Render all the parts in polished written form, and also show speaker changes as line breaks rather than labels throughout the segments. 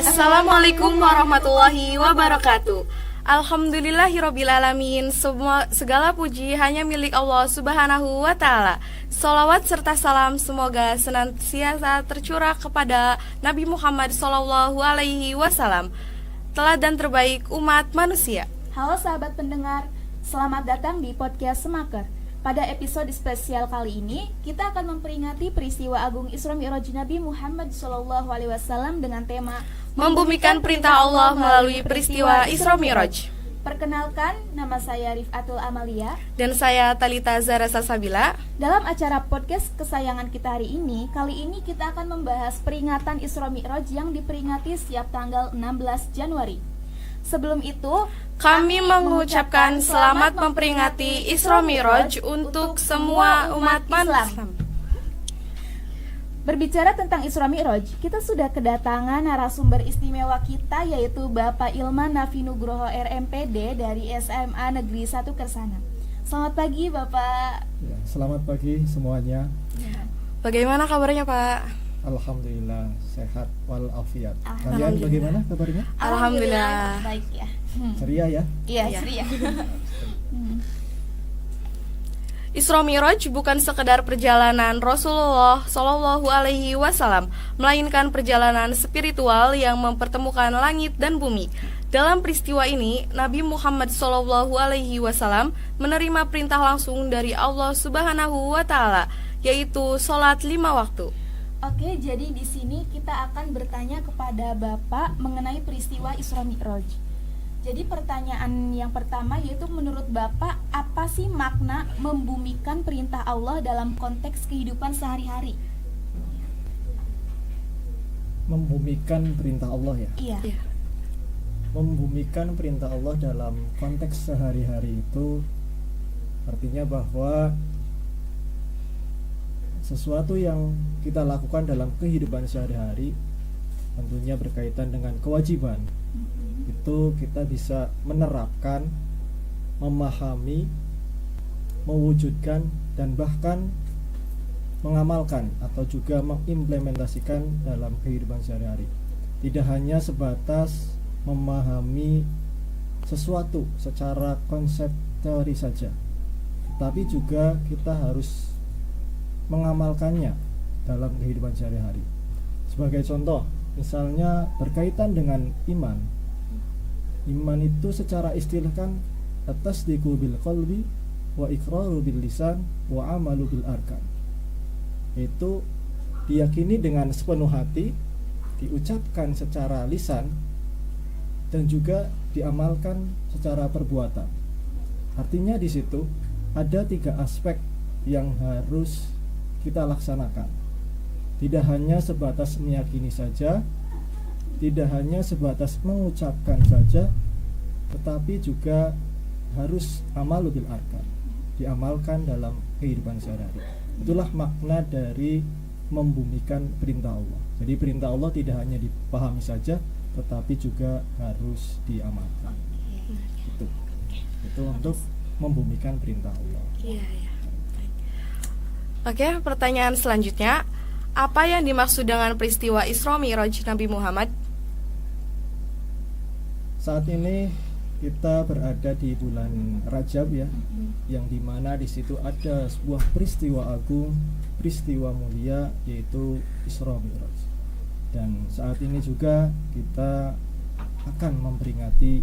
Assalamualaikum warahmatullahi wabarakatuh. Alhamdulillahirobbilalamin. Segala puji hanya milik Allah subhanahu wa ta'ala. Salawat serta salam semoga senantiasa tercurah kepada Nabi Muhammad sallallahu alaihi wasallam, teladan terbaik umat manusia.
Halo sahabat pendengar, selamat datang di podcast Semaker. Pada episode spesial kali ini, kita akan memperingati peristiwa agung Isra Mi'raj Nabi Muhammad SAW dengan tema
Membumikan perintah Allah melalui peristiwa Isra Mi'raj.
Perkenalkan, nama saya Rifatul Amalia
Dan saya Talita Zara Salsabila.
Dalam acara podcast kesayangan kita hari ini, kali ini kita akan membahas peringatan Isra Mi'raj yang diperingati setiap tanggal 16 Januari. Sebelum itu,
kami mengucapkan selamat memperingati Isra Mi'raj untuk semua umat Islam.
Berbicara tentang Isra Mi'raj, kita sudah kedatangan narasumber istimewa kita, yaitu Bapak Ilman Nafi Nugroho RMPD dari SMA Negeri 1 Kersana. Selamat pagi Bapak.
Ya, selamat pagi semuanya.
Bagaimana kabarnya Pak?
Alhamdulillah sehat walafiat. Kalian bagaimana kabarnya?
Alhamdulillah
baik ya.
Ceria ya?
Iya, ceria.
Isra Mi'raj bukan sekedar perjalanan Rasulullah Shallallahu Alaihi Wasallam, melainkan perjalanan spiritual yang mempertemukan langit dan bumi. Dalam peristiwa ini, Nabi Muhammad Shallallahu Alaihi Wasallam menerima perintah langsung dari Allah Subhanahu Wa Taala, yaitu sholat 5 waktu.
Oke, jadi di sini kita akan bertanya kepada Bapak mengenai peristiwa Isra Mi'raj. Jadi pertanyaan yang pertama yaitu menurut Bapak, apa sih makna membumikan perintah Allah dalam konteks kehidupan sehari-hari?
Membumikan perintah Allah ya?
Iya.
Membumikan perintah Allah dalam konteks sehari-hari itu artinya bahwa sesuatu yang kita lakukan dalam kehidupan sehari-hari tentunya berkaitan dengan kewajiban. Itu kita bisa menerapkan, memahami, mewujudkan, dan bahkan mengamalkan atau juga mengimplementasikan dalam kehidupan sehari-hari. Tidak hanya sebatas memahami sesuatu secara konsep teori saja, tapi juga kita harus mengamalkannya dalam kehidupan sehari-hari. Sebagai contoh, misalnya berkaitan dengan iman. Iman itu secara istilah kan at-tasdiqu bil qalbi wa iqraru bil lisan wa amalu bil arkan. Itu diyakini dengan sepenuh hati, diucapkan secara lisan, dan juga diamalkan secara perbuatan. Artinya di situ ada 3 aspek yang harus kita laksanakan. Tidak hanya sebatas meyakini saja, tidak hanya sebatas mengucapkan saja, tetapi juga harus amalu bil arkan, diamalkan dalam kehidupan sehari-hari. Itulah makna dari membumikan perintah Allah. Jadi perintah Allah tidak hanya dipahami saja, tetapi juga harus diamalkan. Itu untuk membumikan perintah Allah.
Iya. Oke, pertanyaan selanjutnya, apa yang dimaksud dengan peristiwa Isra Mi'raj Nabi Muhammad?
Saat ini kita berada di bulan Rajab ya, yang dimana di situ ada sebuah peristiwa agung, peristiwa mulia, yaitu Isra Mi'raj. Dan saat ini juga kita akan memperingati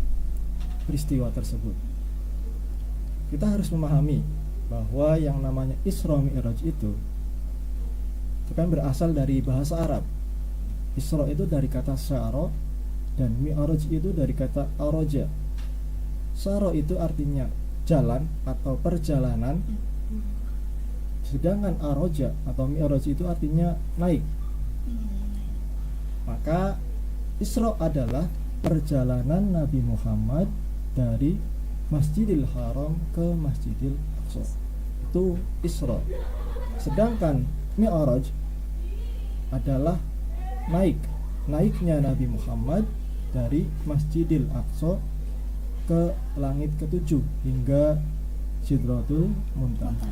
peristiwa tersebut. Kita harus memahami bahwa yang namanya Isra Mi'raj itu kan berasal dari bahasa Arab. Isra itu dari kata syara dan Mi'raj itu dari kata araja. Syara itu artinya jalan atau perjalanan, sedangkan araja atau Mi'raj itu artinya naik. Maka Isra adalah perjalanan Nabi Muhammad dari Masjidil Haram ke Masjidil Aqsa. Itu Isra. Sedangkan Mi'raj adalah naiknya Nabi Muhammad dari Masjidil Aqsa ke langit ke-7 hingga Sidratul Muntaha.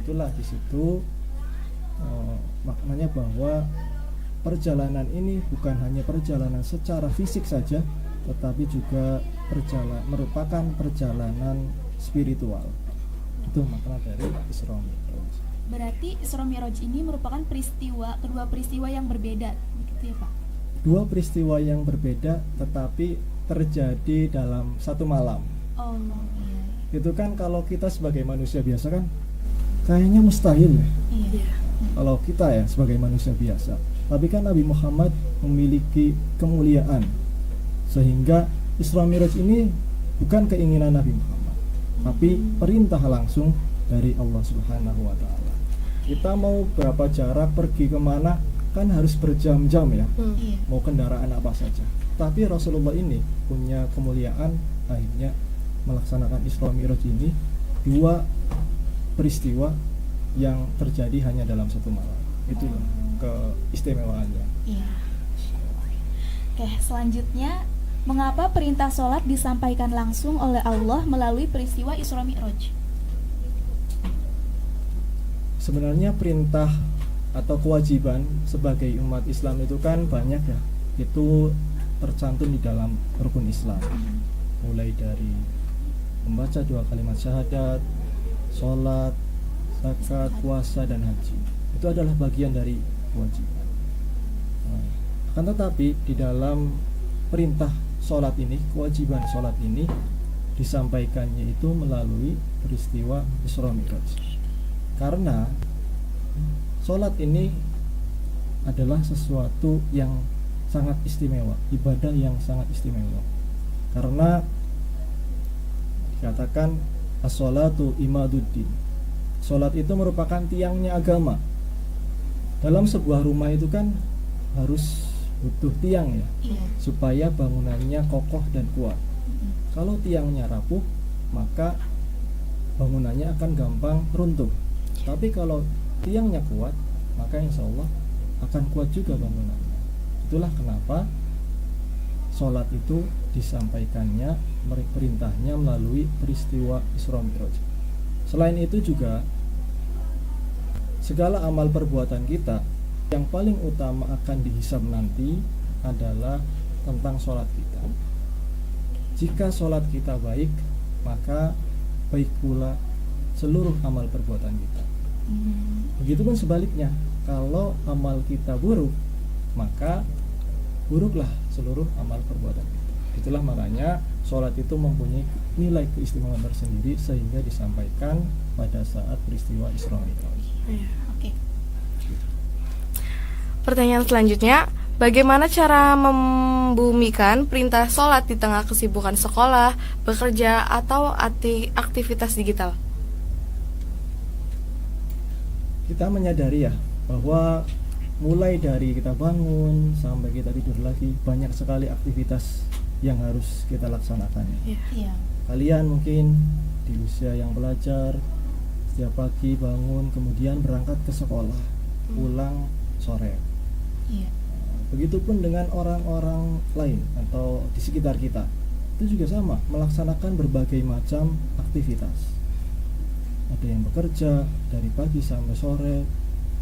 Itulah di situ maknanya bahwa perjalanan ini bukan hanya perjalanan secara fisik saja, tetapi juga merupakan perjalanan spiritual. Itu makna dari Isra Mi'raj.
Berarti Isra Mi'raj ini merupakan kedua peristiwa yang berbeda, begitu ya Pak?
Dua peristiwa yang berbeda tetapi terjadi dalam satu malam.
Oh iya.
Itu kan kalau kita sebagai manusia biasa kan kayaknya mustahil ya.
Iya.
Kalau kita ya sebagai manusia biasa. Tapi kan Nabi Muhammad memiliki kemuliaan, sehingga Isra Mi'raj ini bukan keinginan Nabi Muhammad, tapi perintah langsung dari Allah Subhanahu wa Ta'ala. Kita mau berapa jarak pergi kemana kan harus berjam-jam ya,
Iya.
mau kendaraan apa saja. Tapi Rasulullah ini punya kemuliaan, akhirnya melaksanakan Isra Mi'raj ini, dua peristiwa yang terjadi hanya dalam satu malam. Itu keistimewaannya.
Iya. Oke, selanjutnya, mengapa perintah sholat disampaikan langsung oleh Allah melalui peristiwa Isra Mi'raj?
Sebenarnya perintah atau kewajiban sebagai umat Islam itu kan banyak ya. Itu tercantum di dalam rukun Islam. Mulai dari membaca 2 kalimat syahadat, sholat, zakat, puasa, dan haji. Itu adalah bagian dari kewajiban. Nah, akan tetapi di dalam perintah sholat ini, kewajiban sholat ini disampaikannya itu melalui peristiwa Isra Mi'raj. Karena sholat ini adalah sesuatu yang sangat istimewa, ibadah yang sangat istimewa. Karena dikatakan as-sholatu imaduddin. Sholat itu merupakan tiangnya agama. Dalam sebuah rumah itu kan harus butuh tiang ya, supaya bangunannya kokoh dan kuat. Kalau tiangnya rapuh, maka bangunannya akan gampang runtuh. Tapi kalau tiangnya kuat, maka insya Allah akan kuat juga bangunannya. Itulah kenapa sholat itu disampaikannya, perintahnya melalui peristiwa Isra Mi'raj. Selain itu juga segala amal perbuatan kita yang paling utama akan dihisab nanti adalah tentang sholat kita. Jika sholat kita baik, maka baik pula seluruh amal perbuatan kita. Begitupun sebaliknya, kalau amal kita buruk, maka buruklah seluruh amal perbuatan kita. Itulah makanya sholat itu mempunyai nilai keistimewaan tersendiri, sehingga disampaikan pada saat peristiwa Isra Mi'raj.
Oke.
Pertanyaan selanjutnya, bagaimana cara membumikan perintah sholat di tengah kesibukan sekolah, bekerja, atau aktivitas digital?
Kita menyadari ya bahwa mulai dari kita bangun sampai kita tidur lagi, banyak sekali aktivitas yang harus kita laksanakan.
Iya.
Kalian mungkin di usia yang belajar, setiap pagi bangun, kemudian berangkat ke sekolah, pulang sore.
Iya.
Begitupun dengan orang-orang lain atau di sekitar kita, itu juga sama, melaksanakan berbagai macam aktivitas. Ada yang bekerja dari pagi sampai sore,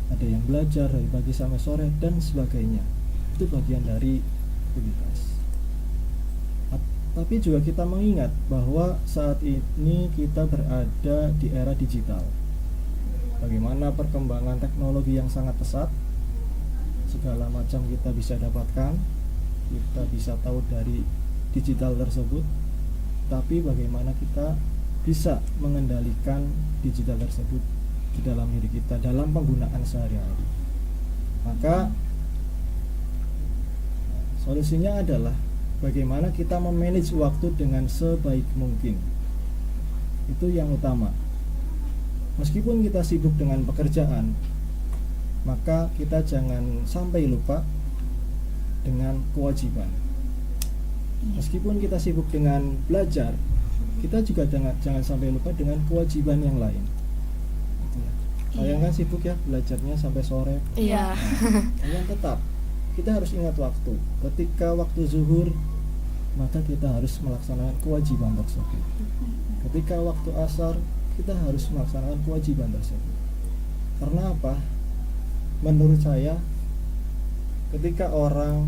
ada yang belajar dari pagi sampai sore, dan sebagainya. Itu bagian dari aktivitas. Tapi juga kita mengingat bahwa saat ini kita berada di era digital. Bagaimana perkembangan teknologi yang sangat pesat, segala macam kita bisa dapatkan, kita bisa tahu dari digital tersebut. Tapi bagaimana kita bisa mengendalikan digital tersebut di dalam diri kita dalam penggunaan sehari-hari. Maka solusinya adalah bagaimana kita memanage waktu dengan sebaik mungkin. Itu yang utama. Meskipun kita sibuk dengan pekerjaan, maka kita jangan sampai lupa dengan kewajiban. Meskipun kita sibuk dengan belajar, kita juga jangan sampai lupa dengan kewajiban yang lain. Kalian kan sibuk ya belajarnya sampai sore.
Iya.
Yang tetap kita harus ingat waktu. Ketika waktu zuhur, maka kita harus melaksanakan kewajiban tersebut. Ketika waktu asar, kita harus melaksanakan kewajiban tersebut. Karena apa? Menurut saya, ketika orang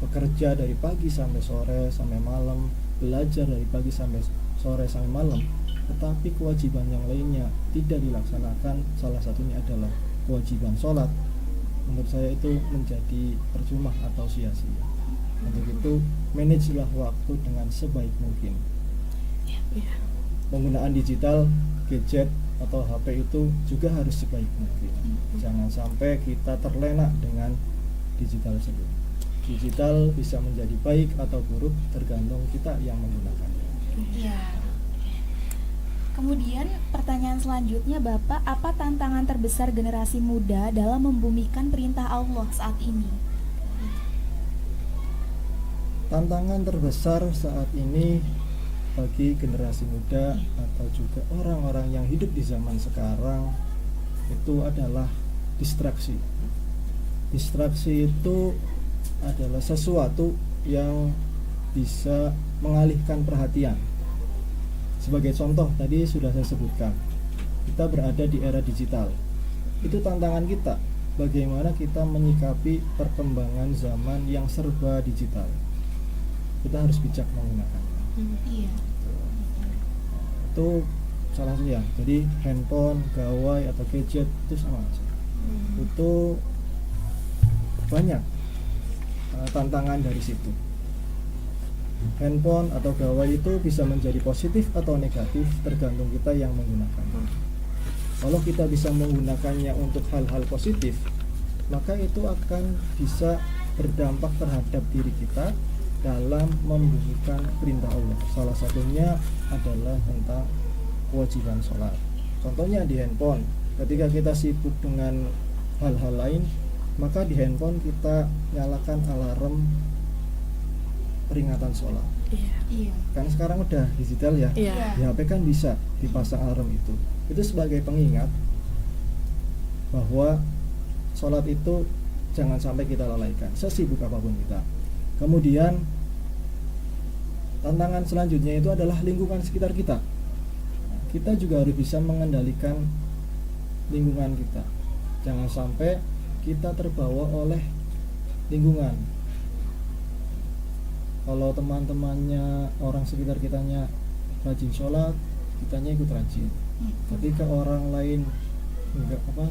bekerja dari pagi sampai sore sampai malam, belajar dari pagi sampai sore sampai malam, tetapi kewajiban yang lainnya tidak dilaksanakan, salah satunya adalah kewajiban sholat, menurut saya itu menjadi percuma atau sia-sia. Untuk itu manajelah waktu dengan sebaik mungkin. Penggunaan digital, gadget atau HP itu juga harus sebaik mungkin. Jangan sampai kita terlena dengan digital tersebut. Digital bisa menjadi baik atau buruk tergantung kita yang menggunakannya.
Iya. Kemudian pertanyaan selanjutnya Bapak, apa tantangan terbesar generasi muda dalam membumikan perintah Allah saat ini?
Tantangan terbesar saat ini bagi generasi muda atau juga orang-orang yang hidup di zaman sekarang itu adalah distraksi. Distraksi itu adalah sesuatu yang bisa mengalihkan perhatian. Sebagai contoh tadi sudah saya sebutkan, kita berada di era digital. Itu tantangan kita, bagaimana kita menyikapi perkembangan zaman yang serba digital. Kita harus bijak menggunakannya.
Iya.
Itu salah satu ya. Jadi handphone, gawai atau gadget itu sama aja. Itu banyak tantangan dari situ. Handphone atau gawai itu bisa menjadi positif atau negatif tergantung kita yang menggunakannya. Kalau kita bisa menggunakannya untuk hal-hal positif, maka itu akan bisa berdampak terhadap diri kita dalam membumikan perintah Allah. Salah satunya adalah tentang kewajiban sholat. Contohnya di handphone, ketika kita sibuk dengan hal-hal lain, maka di handphone kita nyalakan alarm peringatan sholat.
Iya.
Kan sekarang udah digital ya.
Iya.
Di HP kan bisa dipasang alarm itu. Itu sebagai pengingat bahwa sholat itu jangan sampai kita lalaikan, sesibuk apapun kita. Kemudian tantangan selanjutnya itu adalah lingkungan sekitar kita. Kita juga harus bisa mengendalikan lingkungan kita. Jangan sampai kita terbawa oleh lingkungan. Kalau teman-temannya orang sekitar kitanya rajin sholat, kitanya ikut rajin. Ketika orang lain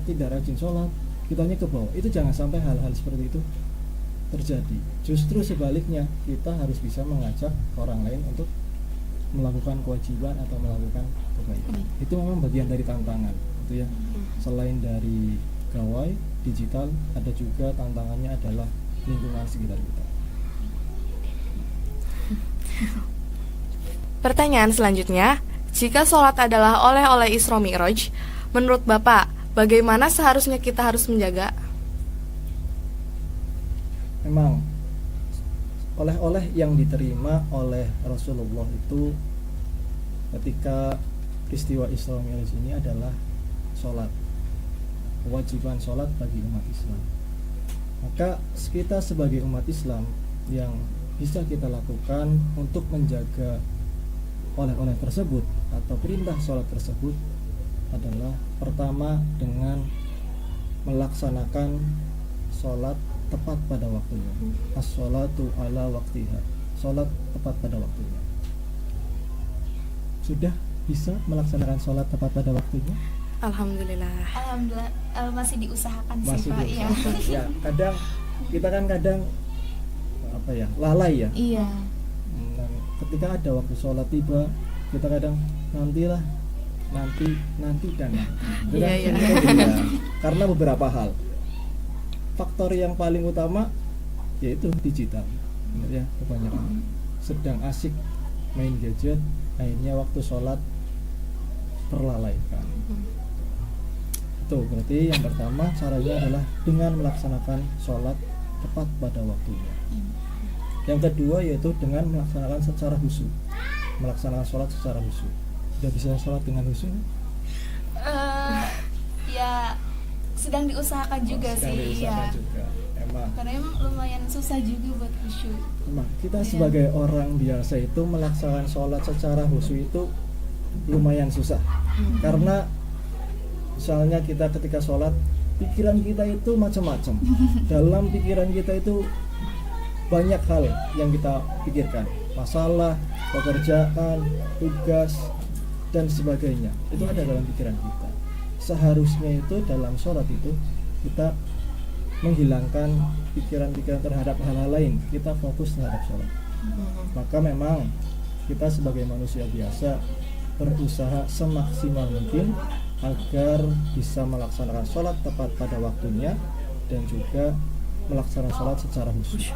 tidak rajin sholat, kitanya ke bawah. Itu jangan sampai hal-hal seperti itu terjadi. Justru sebaliknya, kita harus bisa mengajak orang lain untuk melakukan kewajiban atau melakukan kebaikan. Itu memang bagian dari tantangan, itu ya. Selain dari gawai digital, ada juga tantangannya adalah lingkungan sekitar kita.
Pertanyaan selanjutnya, jika sholat adalah oleh-oleh Isra Mi'raj, menurut Bapak, bagaimana seharusnya kita harus menjaga?
Memang oleh-oleh yang diterima oleh Rasulullah itu ketika peristiwa Isra Mi'raj ini adalah sholat, kewajiban sholat bagi umat Islam. Maka kita sebagai umat Islam yang bisa kita lakukan untuk menjaga oleh-oleh tersebut atau perintah sholat tersebut adalah pertama dengan melaksanakan sholat tepat pada waktunya. As-sholatu ala waktiha. Sholat tepat pada waktunya. Sudah bisa melaksanakan sholat tepat pada waktunya?
Alhamdulillah.
Alhamdulillah, masih diusahakan sih
Masih
Pak.
belum sampai. Ya, kadang kita kan lalai ya.
Iya.
Dan ketika ada waktu sholat tiba, kita kadang nanti dan nanti. Itu kan
Iya.
ya, karena beberapa hal. Faktor yang paling utama yaitu digital, ya, kebanyakan sedang asik main gadget, akhirnya waktu sholat terlalaikan. Itu berarti yang pertama caranya adalah dengan melaksanakan sholat tepat pada waktunya. Yang kedua yaitu dengan melaksanakan secara khusyuk, melaksanakan sholat secara khusyuk. Sudah bisa sholat dengan khusyuk?
Ya sedang diusahakan juga
Sedang
sih
diusahakan
ya.
juga. Emang
Karena emang lumayan susah juga buat khusyuk.
kita
Iya.
sebagai orang biasa itu melaksanakan sholat secara khusyuk itu lumayan susah. Karena misalnya kita ketika sholat pikiran kita itu macam-macam. Dalam pikiran kita itu banyak hal yang kita pikirkan, masalah, pekerjaan, tugas, dan sebagainya. Itu ada dalam pikiran kita. Seharusnya itu dalam sholat itu kita menghilangkan pikiran-pikiran terhadap hal-hal lain. Kita fokus terhadap sholat. Maka memang kita sebagai manusia biasa berusaha semaksimal mungkin agar bisa melaksanakan sholat tepat pada waktunya dan juga melaksanakan sholat secara khusyuk.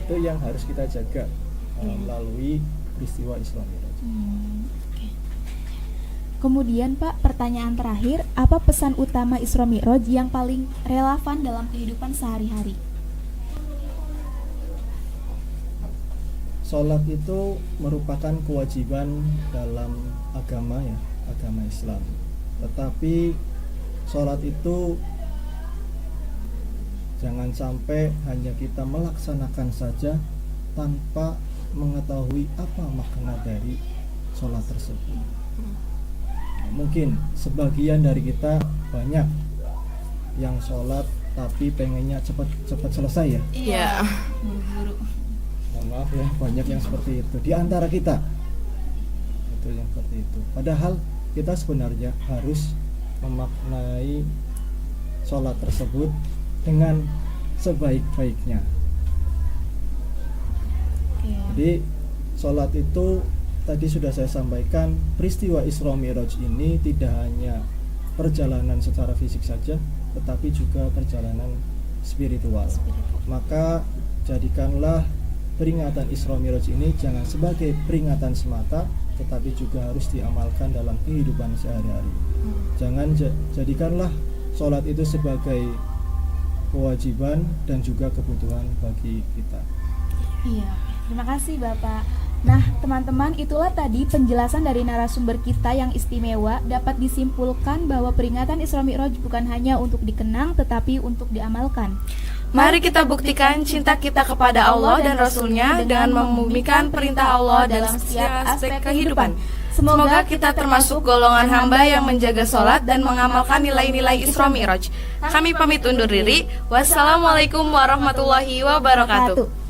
Itu yang harus kita jaga melalui peristiwa Isra Mi'raj.
Kemudian Pak, pertanyaan terakhir, apa pesan utama Isra Mi'raj yang paling relevan dalam kehidupan sehari-hari?
Sholat itu merupakan kewajiban dalam agama ya, agama Islam. Tetapi sholat itu jangan sampai hanya kita melaksanakan saja tanpa mengetahui apa makna dari sholat tersebut. Mungkin sebagian dari kita banyak yang sholat tapi pengennya cepat selesai ya.
Iya.
Buru-buru.
Mohon maaf ya, banyak yang seperti itu di antara kita. Itu yang seperti itu. Padahal kita sebenarnya harus memaknai sholat tersebut dengan sebaik-baiknya. Jadi sholat itu tadi sudah saya sampaikan, peristiwa Isra Mi'raj ini tidak hanya perjalanan secara fisik saja, tetapi juga perjalanan spiritual. Maka jadikanlah peringatan Isra Mi'raj ini jangan sebagai peringatan semata, tetapi juga harus diamalkan dalam kehidupan sehari-hari. Jangan jadikanlah sholat itu sebagai kewajiban dan juga kebutuhan bagi kita.
Iya, terima kasih Bapak. Nah, teman-teman, itulah tadi penjelasan dari narasumber kita yang istimewa. Dapat disimpulkan bahwa peringatan Isra Mi'raj bukan hanya untuk dikenang, tetapi untuk diamalkan.
Mari kita buktikan cinta kita kepada Allah dan Rasul-Nya dengan membumikan perintah Allah dalam setiap aspek kehidupan. Semoga kita termasuk golongan hamba yang menjaga sholat dan mengamalkan nilai-nilai Isra Mi'raj. Kami pamit undur diri. Wassalamualaikum warahmatullahi wabarakatuh.